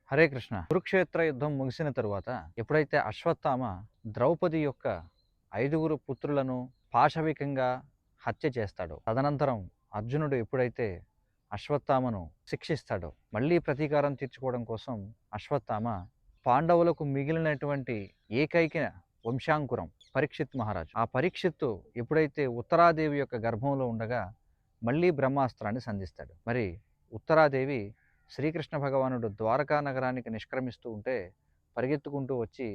హరే కృష్ణ. కురుక్షేత్ర యుద్ధం ముగిసిన తరువాత ఎప్పుడైతే అశ్వత్థామ ద్రౌపది యొక్క 5గురు పుత్రులను పాశవికంగా హత్య చేస్తాడో, తదనంతరం అర్జునుడు ఎప్పుడైతే అశ్వత్థామను శిక్షిస్తాడో, మళ్ళీ ప్రతీకారం తీర్చుకోవడం కోసం అశ్వత్థామ పాండవులకు మిగిలినటువంటి ఏకైక వంశాంకురం పరీక్షిత్ మహారాజు. ఆ పరీక్షిత్తు ఎప్పుడైతే ఉత్తరాదేవి యొక్క గర్భంలో ఉండగా మళ్ళీ బ్రహ్మాస్త్రాన్ని సంధిస్తాడు. మరి ఉత్తరాదేవి శ్రీకృష్ణ భగవానుడు ద్వారకా నగరానికి నిష్క్రమిస్తూ ఉంటే పరిగెత్తుకుంటూ వచ్చి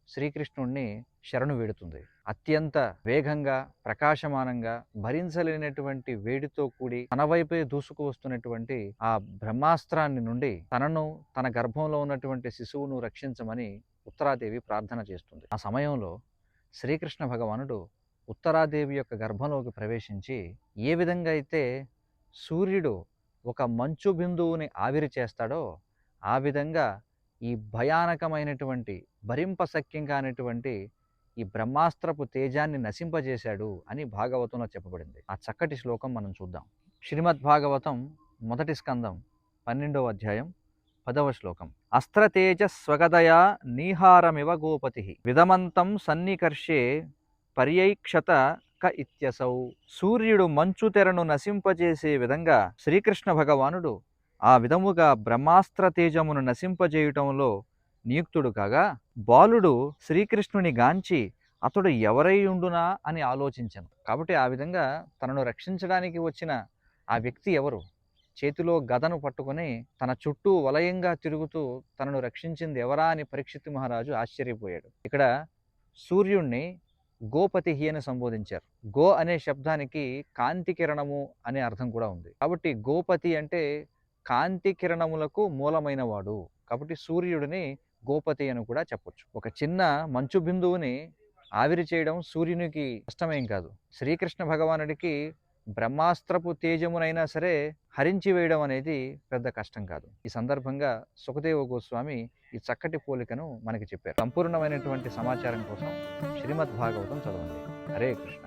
శ్రీకృష్ణుణ్ణి శరణు వేడుతుంది. అత్యంత వేగంగా, ప్రకాశమానంగా, భరించలేనటువంటి వేడితో కూడి తన వైపే దూసుకు వస్తున్నటువంటి ఆ బ్రహ్మాస్త్రాన్ని నుండి తనను, తన గర్భంలో ఉన్నటువంటి శిశువును రక్షించమని ఉత్తరాదేవి ప్రార్థన చేస్తుంది. ఆ సమయంలో శ్రీకృష్ణ భగవానుడు ఉత్తరాదేవి యొక్క గర్భంలోకి ప్రవేశించి ఏ విధంగా అయితే సూర్యుడు ఒక మంచు బిందువుని ఆవిరి చేస్తాడో ఆ విధంగా ఈ భయానకమైనటువంటి, భరింపశక్యం కానిటువంటి ఈ బ్రహ్మాస్త్రపు తేజాన్ని నశింపజేశాడు అని భాగవతంలో చెప్పబడింది. ఆ చక్కటి శ్లోకం మనం చూద్దాం. శ్రీమద్భాగవతం మొదటి స్కందం 12వ అధ్యాయం 10వ శ్లోకం. అస్త్రతేజ స్వగదయా నీహారమివ గోపతి విదమంతం సన్నికర్షే పర్యైక్షత క ఇత్యసౌ. సూర్యుడు మంచు తెరను నశింపజేసే విధంగా శ్రీకృష్ణ భగవానుడు ఆ విధముగా బ్రహ్మాస్త్ర తేజమును నశింపజేయటంలో నియుక్తుడు కాగా, బాలుడు శ్రీకృష్ణుని గాంచి అతడు ఎవరై ఉండునా అని ఆలోచించను. కాబట్టి ఆ విధంగా తనను రక్షించడానికి వచ్చిన ఆ వ్యక్తి ఎవరు? చేతిలో గదను పట్టుకొని తన చుట్టూ వలయంగా తిరుగుతూ తనను రక్షించింది ఎవరా అని పరీక్షిత్ మహారాజు ఆశ్చర్యపోయాడు. ఇక్కడ సూర్యుణ్ణి గోపతి అని సంబోధించారు. గో అనే శబ్దానికి కాంతి కిరణము అనే అర్థం కూడా ఉంది. కాబట్టి గోపతి అంటే కాంతి కిరణములకు మూలమైన వాడు. కాబట్టి సూర్యుడిని గోపతి అని కూడా చెప్పొచ్చు. ఒక చిన్న మంచు బిందువుని ఆవిరి చేయడం సూర్యునికి కష్టమేం కాదు. శ్రీకృష్ణ భగవానుడికి బ్రహ్మాస్త్రపు తేజమునైనా సరే హరించి వేయడం అనేది పెద్ద కష్టం కాదు. ఈ సందర్భంగా సుఖదేవ గోస్వామి ఈ చక్కటి పోలికను మనకి చెప్పారు. సంపూర్ణమైనటువంటి సమాచారం కోసం శ్రీమద్భాగవతం చదవండి. హరే కృష్ణ.